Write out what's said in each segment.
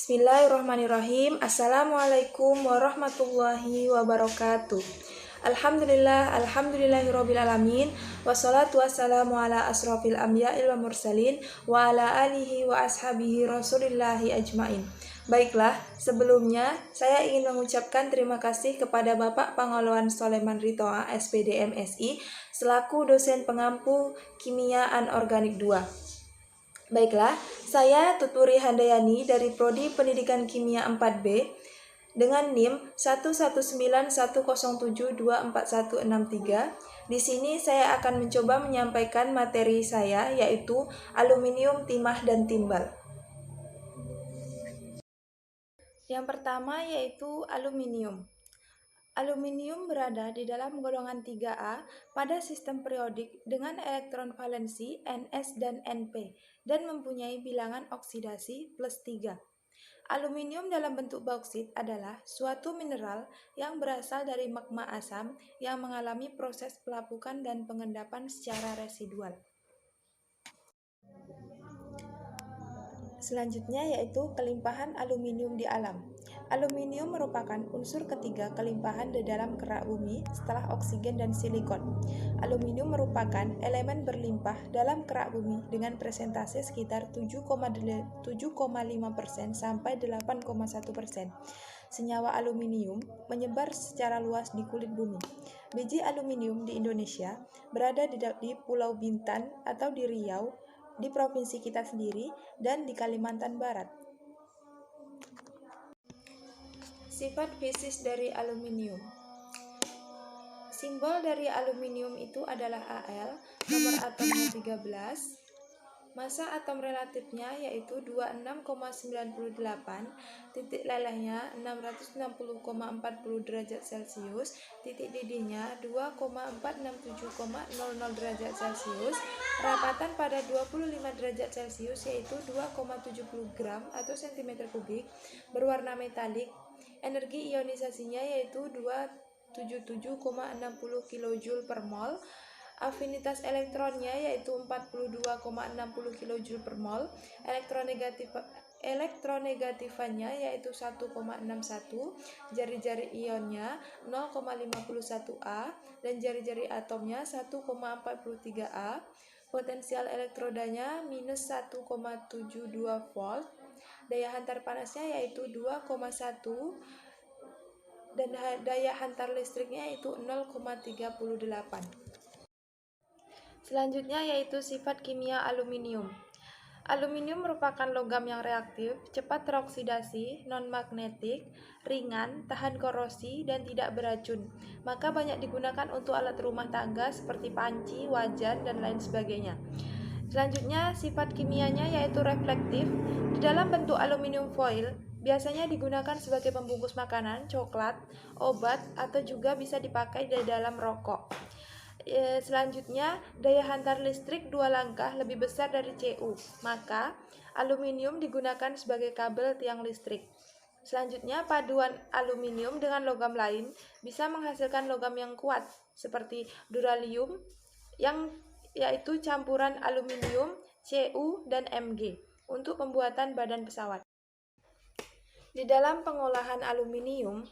Bismillahirrahmanirrahim. Assalamualaikum warahmatullahi wabarakatuh. Alhamdulillahirrabbilalamin. Wassalatu wassalamu ala asrofil anbiya'il wa mursalin wa ala alihi wa ashabihi rasulillahi ajmain. Baiklah, sebelumnya saya ingin mengucapkan terima kasih kepada Bapak Pangoloan Soleman Ritoa, SPD MSI, selaku dosen pengampu Kimia Anorganik 2. Baiklah, saya Tuturi Handayani dari Prodi Pendidikan Kimia 4B dengan NIM 11910724163. Di sini saya akan mencoba menyampaikan materi saya, yaitu aluminium, timah, dan timbal. Yang pertama yaitu aluminium. Aluminium berada di dalam golongan 3A pada sistem periodik dengan elektron valensi Ns dan Np dan mempunyai bilangan oksidasi +3. Aluminium dalam bentuk bauksit adalah suatu mineral yang berasal dari magma asam yang mengalami proses pelapukan dan pengendapan secara residual. Selanjutnya yaitu kelimpahan aluminium di alam. Aluminium merupakan unsur ketiga kelimpahan di dalam kerak bumi setelah oksigen dan silikon. Aluminium merupakan elemen berlimpah dalam kerak bumi dengan persentase sekitar 7,5% sampai 8,1%. Senyawa aluminium menyebar secara luas di kulit bumi. Biji aluminium di Indonesia berada di Pulau Bintan atau di Riau, di provinsi kita sendiri, dan di Kalimantan Barat. Sifat fisik dari aluminium. Simbol dari aluminium itu adalah Al, nomor atomnya 13, massa atom relatifnya yaitu 26,98, titik lelehnya 660,40 derajat Celcius, titik didihnya 2,467,00 derajat Celcius, rapatan pada 25 derajat Celcius yaitu 2,70 gram atau cm kubik, berwarna metalik, energi ionisasinya yaitu 277,60 kJ per mol, afinitas elektronnya yaitu 42,60 kJ per mol, elektronegatifannya yaitu 1,61, jari-jari ionnya 0,51 A, dan jari-jari atomnya 1,43 A, potensial elektrodanya minus 1,72 volt, daya hantar panasnya yaitu 2,1, dan daya hantar listriknya yaitu 0,38. Selanjutnya yaitu sifat kimia aluminium. Aluminium merupakan logam yang reaktif, cepat teroksidasi, non-magnetik, ringan, tahan korosi, dan tidak beracun. Maka banyak digunakan untuk alat rumah tangga seperti panci, wajan, dan lain sebagainya. Selanjutnya sifat kimianya yaitu reflektif. Di dalam bentuk aluminium foil, biasanya digunakan sebagai pembungkus makanan, coklat, obat, atau juga bisa dipakai di dalam rokok. Selanjutnya, daya hantar listrik 2 langkah lebih besar dari Cu, maka aluminium digunakan sebagai kabel tiang listrik. Selanjutnya, paduan aluminium dengan logam lain bisa menghasilkan logam yang kuat, seperti duralium, yaitu campuran aluminium, Cu, dan Mg, untuk pembuatan badan pesawat. Di dalam pengolahan aluminium,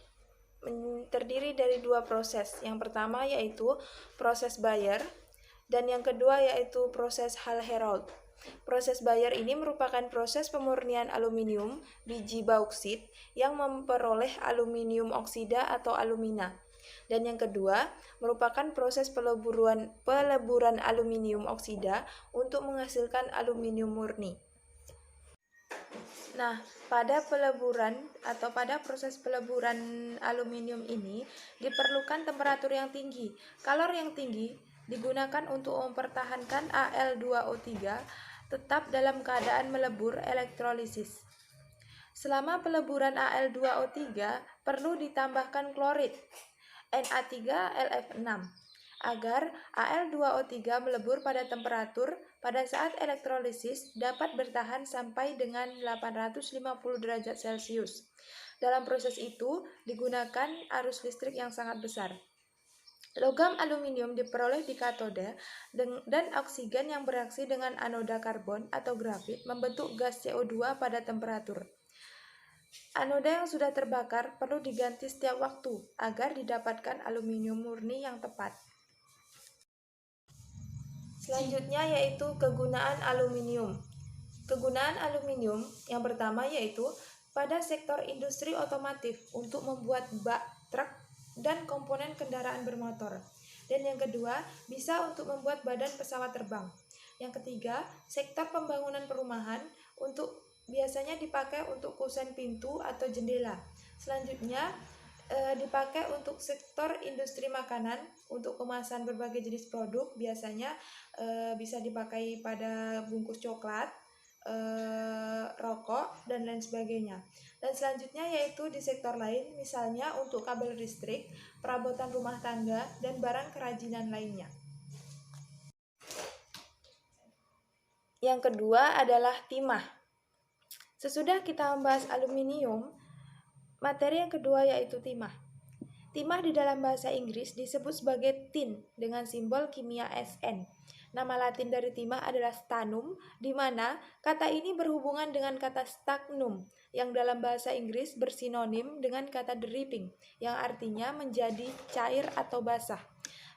terdiri dari 2 proses. Yang pertama yaitu proses Bayer dan yang kedua yaitu proses Hall-Héroult. Proses Bayer ini merupakan proses pemurnian aluminium biji bauksit yang memperoleh aluminium oksida atau alumina. Dan yang kedua merupakan proses peleburan aluminium oksida untuk menghasilkan aluminium murni. Nah, pada proses peleburan aluminium ini diperlukan temperatur yang tinggi. Kalor yang tinggi digunakan untuk mempertahankan Al2O3 tetap dalam keadaan melebur elektrolisis. Selama peleburan Al2O3 perlu ditambahkan klorid Na3LF6 agar Al2O3 melebur pada temperatur pada saat elektrolisis dapat bertahan sampai dengan 850 derajat Celcius. Dalam proses itu digunakan arus listrik yang sangat besar. Logam aluminium diperoleh di katode dan oksigen yang bereaksi dengan anoda karbon atau grafit membentuk gas CO2 pada temperatur Anoda yang sudah terbakar perlu diganti setiap waktu agar didapatkan aluminium murni yang tepat. Selanjutnya yaitu kegunaan aluminium. Kegunaan aluminium yang pertama yaitu pada sektor industri otomotif untuk membuat bak truk dan komponen kendaraan bermotor. Dan yang kedua, bisa untuk membuat badan pesawat terbang. Yang ketiga, sektor pembangunan perumahan untuk biasanya dipakai untuk kusen pintu atau jendela. Selanjutnya, dipakai untuk sektor industri makanan untuk kemasan berbagai jenis produk, biasanya bisa dipakai pada bungkus coklat, rokok, dan lain sebagainya. Dan selanjutnya yaitu di sektor lain, misalnya untuk kabel listrik, perabotan rumah tangga, dan barang kerajinan lainnya. Yang kedua adalah timah. Sesudah kita membahas aluminium, materi yang kedua yaitu timah. Timah di dalam bahasa Inggris disebut sebagai tin dengan simbol kimia Sn. Nama Latin dari timah adalah stannum, di mana kata ini berhubungan dengan kata stagnum, yang dalam bahasa Inggris bersinonim dengan kata dripping, yang artinya menjadi cair atau basah.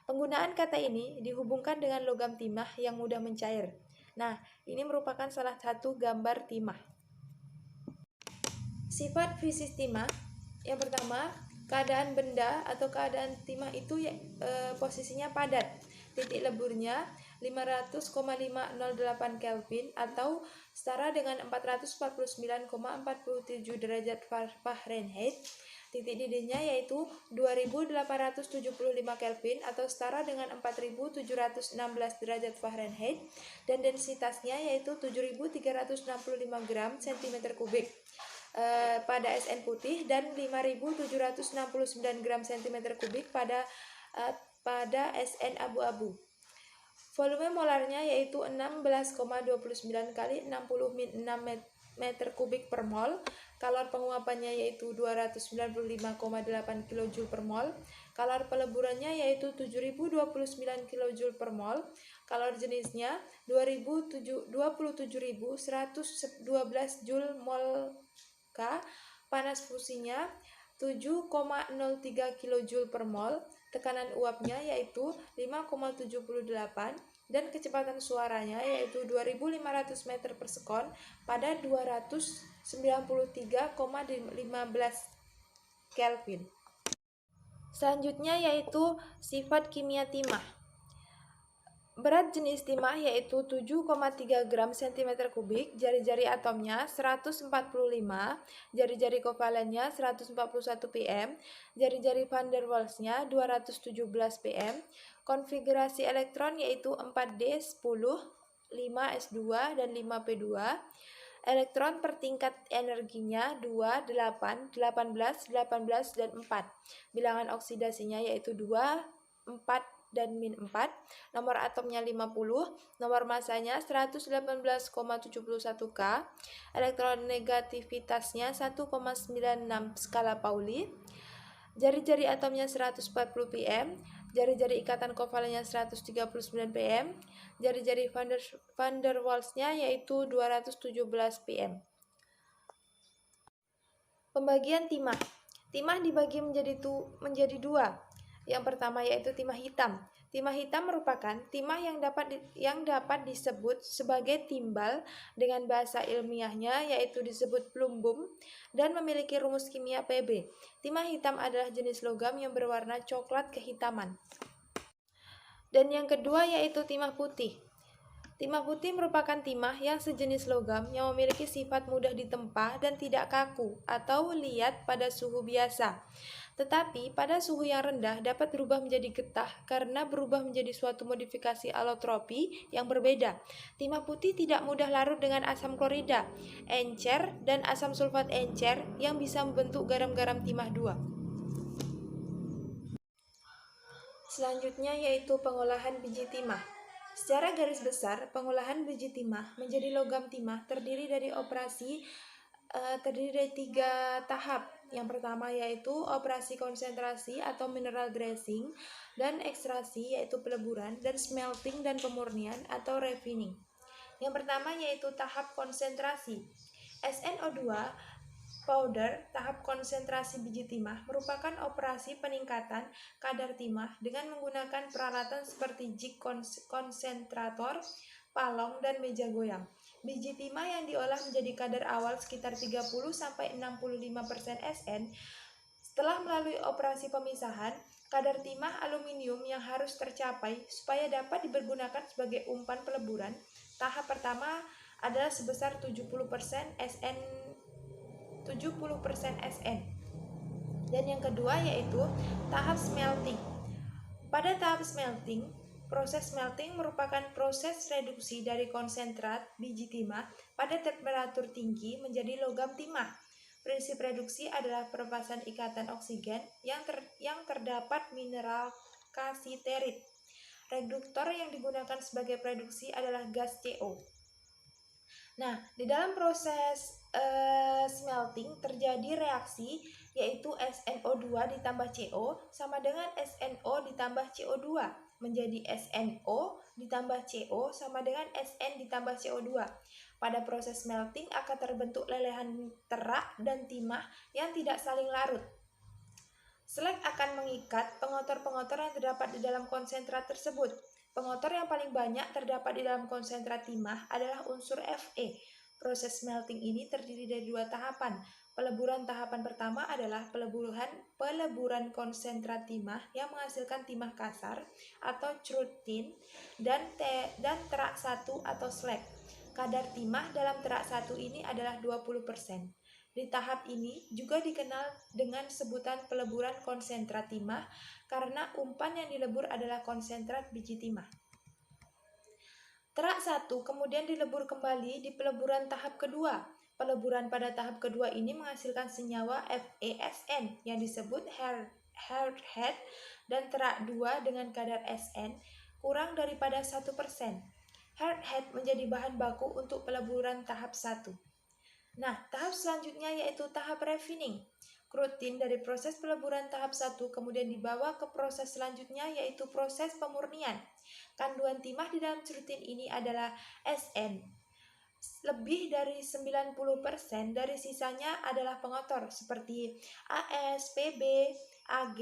Penggunaan kata ini dihubungkan dengan logam timah yang mudah mencair. Nah, ini merupakan salah satu gambar timah. Sifat fisik timah, yang pertama, keadaan benda atau keadaan timah itu posisinya padat. Titik leburnya 500,508 Kelvin atau setara dengan 449,47 derajat Fahrenheit. Titik didihnya yaitu 2875 Kelvin atau setara dengan 4716 derajat Fahrenheit, dan densitasnya yaitu 7365 gram cm kubik pada Sn putih dan 5769 gram cm kubik pada Sn abu-abu. Volume molarnya yaitu 16,29 kali 66 meter kubik per mol. Kalor penguapannya yaitu 295,8 kJ per mol. Kalor peleburannya yaitu 7029 kJ per mol. Kalor jenisnya 27.112 Joule mol K. Panas fusinya 7,03 kJ per mol. Tekanan uapnya yaitu 5,78 dan kecepatan suaranya yaitu 2500 meter per sekon pada 293,15 Kelvin. Selanjutnya yaitu sifat kimia timah. Berat jenis timah yaitu 7,3 gram cm kubik, jari-jari atomnya 145, jari-jari kovalennya 141 pm, jari-jari van der Waals-nya 217 pm, konfigurasi elektron yaitu 4d10, 5s2, dan 5p2, elektron per tingkat energinya 2, 8, 18, 18, dan 4. Bilangan oksidasinya yaitu 2, 4, dan min 4, nomor atomnya 50, nomor masanya 118,71 K, elektron negativitasnya 1,96 skala Pauli, jari-jari atomnya 140 pm, jari-jari ikatan kovalennya 139 pm, jari-jari van der Waals-nya yaitu 217 pm. Pembagian timah. Timah dibagi menjadi dua. Yang pertama yaitu timah hitam. Timah hitam merupakan timah yang dapat disebut sebagai timbal dengan bahasa ilmiahnya yaitu disebut plumbum dan memiliki rumus kimia Pb. Timah hitam adalah jenis logam yang berwarna coklat kehitaman. Dan yang kedua yaitu timah putih. Timah putih merupakan timah yang sejenis logam yang memiliki sifat mudah ditempa dan tidak kaku atau liat pada suhu biasa. Tetapi pada suhu yang rendah dapat berubah menjadi getah karena berubah menjadi suatu modifikasi alotropi yang berbeda. Timah putih tidak mudah larut dengan asam klorida, encer, dan asam sulfat encer yang bisa membentuk garam-garam timah 2. Selanjutnya yaitu pengolahan biji timah. Secara garis besar, pengolahan biji timah menjadi logam timah terdiri dari 3 tahap. Yang pertama yaitu operasi konsentrasi atau mineral dressing, dan ekstraksi yaitu peleburan, dan smelting dan pemurnian atau refining. Yang pertama yaitu tahap konsentrasi. SnO2 Powder, tahap konsentrasi biji timah, merupakan operasi peningkatan kadar timah dengan menggunakan peralatan seperti jig konsentrator, palong, dan meja goyang. Biji timah yang diolah menjadi kadar awal sekitar 30-65% Sn. Setelah melalui operasi pemisahan, kadar timah aluminium yang harus tercapai supaya dapat dipergunakan sebagai umpan peleburan. Tahap pertama adalah sebesar 70% Sn 70% Sn. Dan yang kedua yaitu tahap smelting. Pada tahap smelting, proses smelting merupakan proses reduksi dari konsentrat biji timah pada temperatur tinggi menjadi logam timah. Prinsip reduksi adalah pelepasan ikatan oksigen yang terdapat mineral kasiterit. Reduktor yang digunakan sebagai reduksi adalah gas CO. Nah, di dalam proses smelting terjadi reaksi yaitu SNO2 ditambah CO sama dengan SNO ditambah CO2 menjadi SNO ditambah CO sama dengan SN ditambah CO2. Pada proses smelting akan terbentuk lelehan terak dan timah yang tidak saling larut. Slag akan mengikat pengotor-pengotor yang terdapat di dalam konsentrat tersebut. Pengotor yang paling banyak terdapat di dalam konsentrat timah adalah unsur Fe. Proses smelting ini terdiri dari dua tahapan. Peleburan tahapan pertama adalah peleburan konsentrat timah yang menghasilkan timah kasar atau crude tin dan terak 1 atau slag. Kadar timah dalam terak 1 ini adalah 20%. Di tahap ini juga dikenal dengan sebutan peleburan konsentrat timah karena umpan yang dilebur adalah konsentrat biji timah. Terak 1 kemudian dilebur kembali di peleburan tahap kedua. Peleburan pada tahap kedua ini menghasilkan senyawa FeSN yang disebut Hardhead dan terak 2 dengan kadar Sn kurang daripada 1%. Hardhead menjadi bahan baku untuk peleburan tahap 1. Nah, tahap selanjutnya yaitu tahap refining. Crude tin dari proses peleburan tahap 1 kemudian dibawa ke proses selanjutnya yaitu proses pemurnian. Kandungan timah di dalam crude tin ini adalah Sn. Lebih dari 90% dari sisanya adalah pengotor seperti As, Pb, Ag,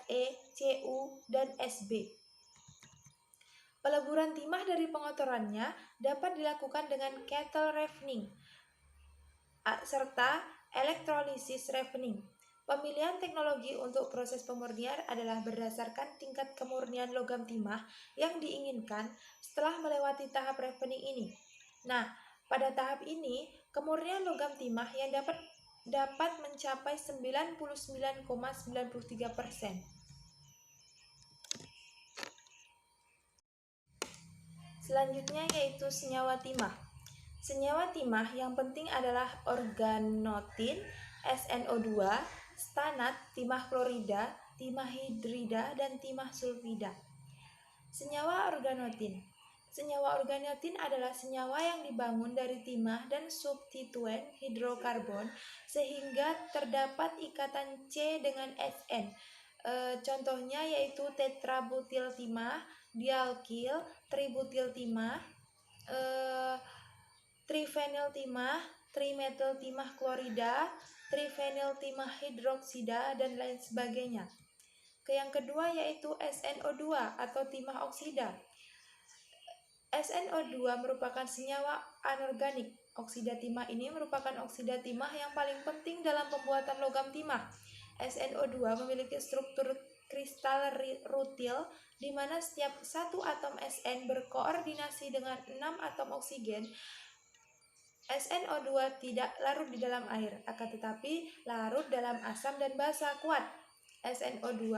Fe, Cu, dan Sb. Peleburan timah dari pengotorannya dapat dilakukan dengan kettle refining serta elektrolisis refining. Pemilihan teknologi untuk proses pemurnian adalah berdasarkan tingkat kemurnian logam timah yang diinginkan setelah melewati tahap refining ini. Nah, pada tahap ini, kemurnian logam timah yang dapat mencapai 99,93%. Selanjutnya yaitu senyawa timah. Senyawa timah yang penting adalah organotin, SNO2, stanat, timah klorida, timah hidrida, dan timah sulfida. Senyawa organotin. Senyawa organotin adalah senyawa yang dibangun dari timah dan substituen hidrokarbon sehingga terdapat ikatan C dengan Sn. Contohnya yaitu tetrabutil timah, dialkil, tributil timah, trifenyl timah, trimetil timah klorida, trifenyl timah hidroksida, dan lain sebagainya. Yang kedua yaitu SNO2 atau timah oksida. SNO2 merupakan senyawa anorganik. Oksida timah ini merupakan oksida timah yang paling penting dalam pembuatan logam timah. SNO2 memiliki struktur kristal rutil di mana setiap satu atom Sn berkoordinasi dengan 6 atom oksigen. SNO2 tidak larut di dalam air, akan tetapi larut dalam asam dan basa kuat. SNO2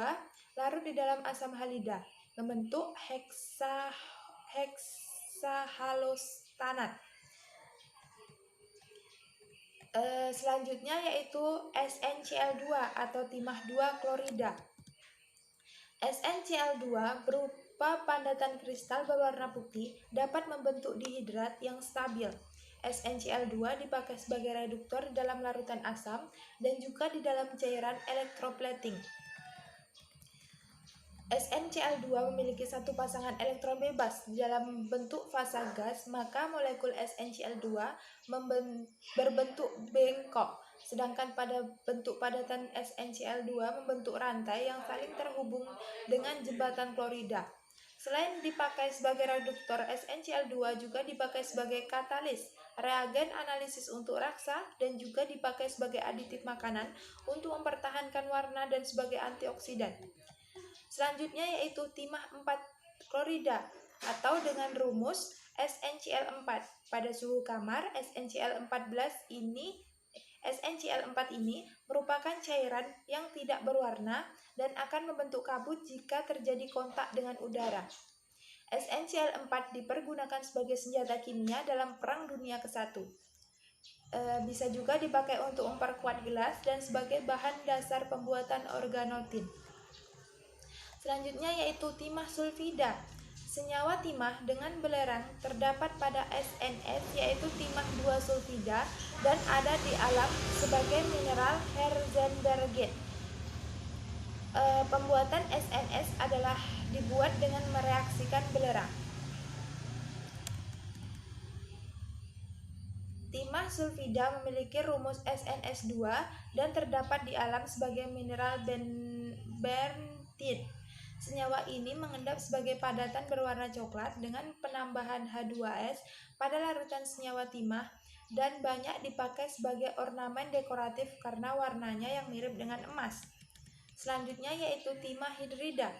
larut di dalam asam halida, membentuk heksahalostanat. Selanjutnya yaitu SnCl2 atau timah 2 klorida. SnCl2 berupa padatan kristal berwarna putih dapat membentuk dihidrat yang stabil. SnCl2 dipakai sebagai reduktor dalam larutan asam dan juga di dalam cairan electroplating. SnCl2 memiliki satu pasangan elektron bebas di dalam bentuk fasa gas, maka molekul SnCl2 berbentuk bengkok sedangkan pada bentuk padatan SnCl2 membentuk rantai yang saling terhubung dengan jembatan klorida. Selain dipakai sebagai reduktor, SnCl2 juga dipakai sebagai katalis, reagen analisis untuk raksa, dan juga dipakai sebagai aditif makanan untuk mempertahankan warna dan sebagai antioksidan. Selanjutnya yaitu timah 4 klorida atau dengan rumus SnCl4. Pada suhu kamar, SnCl4 ini merupakan cairan yang tidak berwarna dan akan membentuk kabut jika terjadi kontak dengan udara. SnCl4 dipergunakan sebagai senjata kimia dalam Perang Dunia ke-1. Bisa juga dipakai untuk memperkuat gelas dan sebagai bahan dasar pembuatan organotin. Selanjutnya yaitu timah sulfida. Senyawa timah dengan belerang terdapat pada SNS yaitu timah 2 sulfida dan ada di alam sebagai mineral Heisenbergite. Pembuatan SNS adalah dibuat dengan mereaksikan belerang. Timah sulfida memiliki rumus SNS2 dan terdapat di alam sebagai mineral berntit. Senyawa ini mengendap sebagai padatan berwarna coklat dengan penambahan H2S pada larutan senyawa timah dan banyak dipakai sebagai ornamen dekoratif karena warnanya yang mirip dengan emas. Selanjutnya yaitu timah hidrida.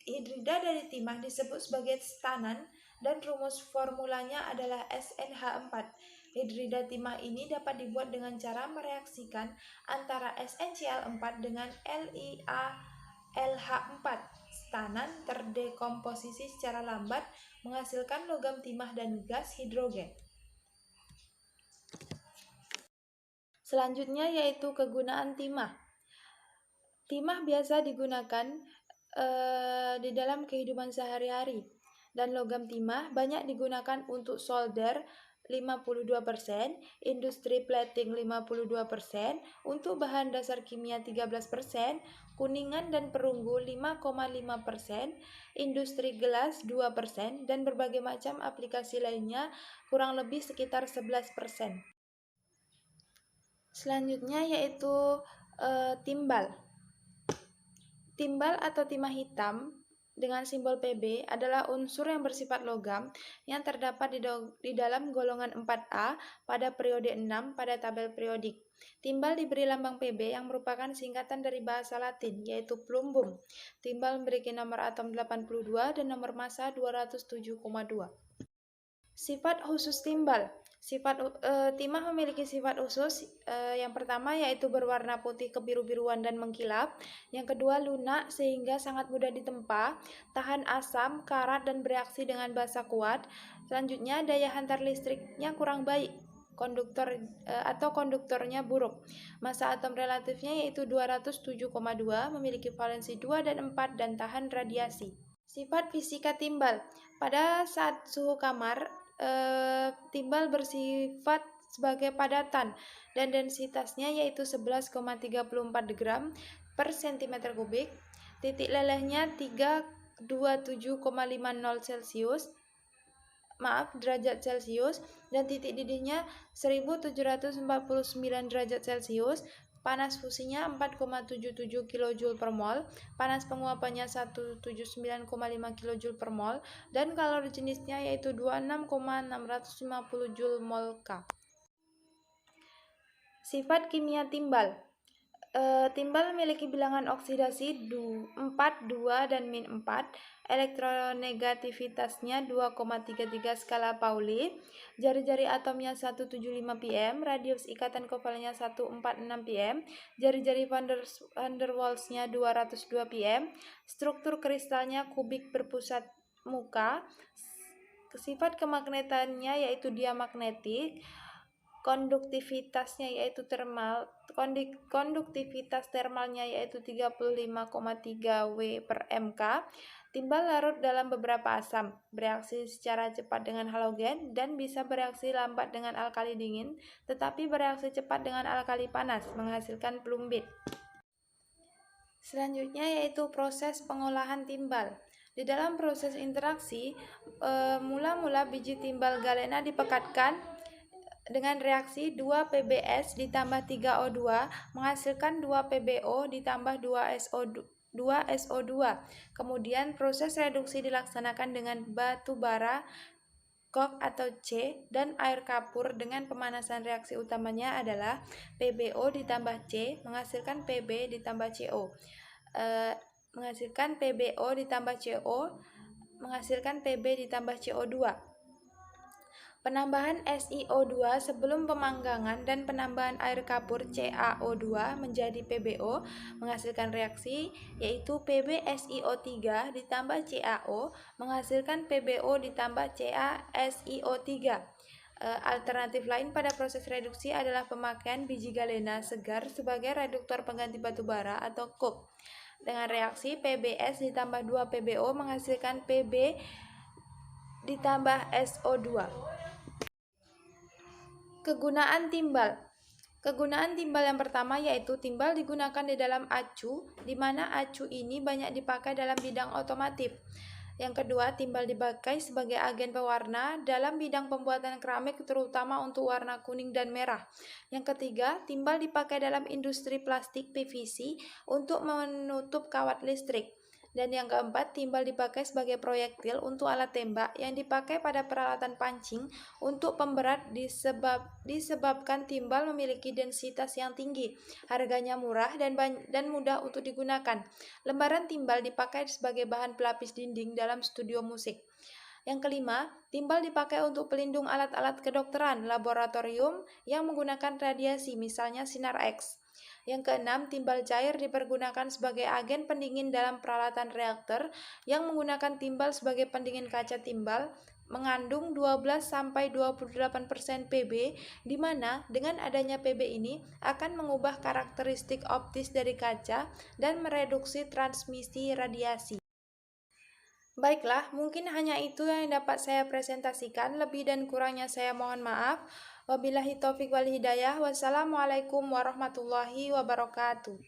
Hidrida dari timah disebut sebagai stanan dan rumus formulanya adalah SnH4. Hidrida timah ini dapat dibuat dengan cara mereaksikan antara SnCl4 dengan LiAlH4. Stanan terdekomposisi secara lambat menghasilkan logam timah dan gas hidrogen. Selanjutnya yaitu kegunaan timah. Timah biasa digunakan di dalam kehidupan sehari-hari, dan logam timah banyak digunakan untuk solder 52%, industri plating 52%, untuk bahan dasar kimia 13%, kuningan dan perunggu 5,5%, industri gelas 2%, dan berbagai macam aplikasi lainnya kurang lebih sekitar 11%. Selanjutnya yaitu timbal. Timbal atau timah hitam dengan simbol Pb adalah unsur yang bersifat logam yang terdapat di dalam golongan 4A pada periode 6 pada tabel periodik. Timbal diberi lambang Pb yang merupakan singkatan dari bahasa Latin, yaitu plumbum. Timbal memiliki nomor atom 82 dan nomor massa 207,2. Sifat khusus timbal. Timah memiliki sifat khusus. Yang pertama yaitu berwarna putih kebiru-biruan dan mengkilap. Yang kedua lunak sehingga sangat mudah ditempa, tahan asam, karat dan bereaksi dengan basa kuat. Selanjutnya daya hantar listriknya kurang baik. Konduktornya buruk. Massa atom relatifnya yaitu 207,2, memiliki valensi 2 dan 4 dan tahan radiasi. Sifat fisika timbal. Pada saat suhu kamar, timbal bersifat sebagai padatan dan densitasnya yaitu 11,34 gram per cm kubik. Titik lelehnya 327,50 derajat Celcius dan titik didihnya 1749 derajat Celcius. Panas fusinya 4,77 kJ per mol, panas penguapannya 179,5 kJ per mol, dan kalori jenisnya yaitu 26,650 Joule mol K. Sifat kimia timbal. Timbal memiliki bilangan oksidasi 4, 2, dan -4. Elektronegativitasnya 2,33 skala Pauli. Jari-jari atomnya 175 pm. Radius ikatan kovalennya 146 pm. Jari-jari van der Waals-nya 202 pm. Struktur kristalnya kubik berpusat muka. Sifat kemagnetannya yaitu diamagnetik. Konduktivitasnya yaitu konduktivitas termalnya yaitu 35,3 W per mK. Timbal larut dalam beberapa asam, bereaksi secara cepat dengan halogen dan bisa bereaksi lambat dengan alkali dingin, tetapi bereaksi cepat dengan alkali panas, menghasilkan plumbit. Selanjutnya yaitu proses pengolahan timbal. Di dalam proses interaksi, mula-mula biji timbal galena dipekatkan dengan reaksi 2 PbS ditambah 3 O2 menghasilkan 2 PbO ditambah 2 SO2. Kemudian proses reduksi dilaksanakan dengan batu bara, kok atau C, dan air kapur dengan pemanasan. Reaksi utamanya adalah PbO ditambah C menghasilkan Pb ditambah CO. Menghasilkan PbO ditambah CO menghasilkan Pb ditambah CO2. Penambahan SiO2 sebelum pemanggangan dan penambahan air kapur CaO2 menjadi PbO menghasilkan reaksi yaitu PbSiO3 ditambah CaO menghasilkan PbO ditambah CaSiO3. Alternatif lain pada proses reduksi adalah pemakaian biji galena segar sebagai reduktor pengganti batu bara atau coke. Dengan reaksi PbS ditambah 2 PbO menghasilkan Pb ditambah SO2. Kegunaan timbal. Kegunaan timbal yang pertama yaitu timbal digunakan di dalam acu, di mana acu ini banyak dipakai dalam bidang otomotif. Yang kedua, timbal dipakai sebagai agen pewarna dalam bidang pembuatan keramik terutama untuk warna kuning dan merah. Yang ketiga, timbal dipakai dalam industri plastik PVC untuk menutup kawat listrik. Dan yang keempat, timbal dipakai sebagai proyektil untuk alat tembak yang dipakai pada peralatan pancing untuk pemberat disebabkan timbal memiliki densitas yang tinggi, harganya murah dan mudah untuk digunakan. Lembaran timbal dipakai sebagai bahan pelapis dinding dalam studio musik. Yang kelima, timbal dipakai untuk pelindung alat-alat kedokteran, laboratorium yang menggunakan radiasi, misalnya sinar X. Yang keenam, timbal cair dipergunakan sebagai agen pendingin dalam peralatan reaktor yang menggunakan timbal sebagai pendingin kaca. Timbal mengandung 12-28% Pb, di mana dengan adanya Pb ini akan mengubah karakteristik optis dari kaca dan mereduksi transmisi radiasi. Baiklah, mungkin hanya itu yang dapat saya presentasikan. Lebih dan kurangnya saya mohon maaf. Wabillahi taufiq wal hidayah. Wassalamualaikum warahmatullahi wabarakatuh.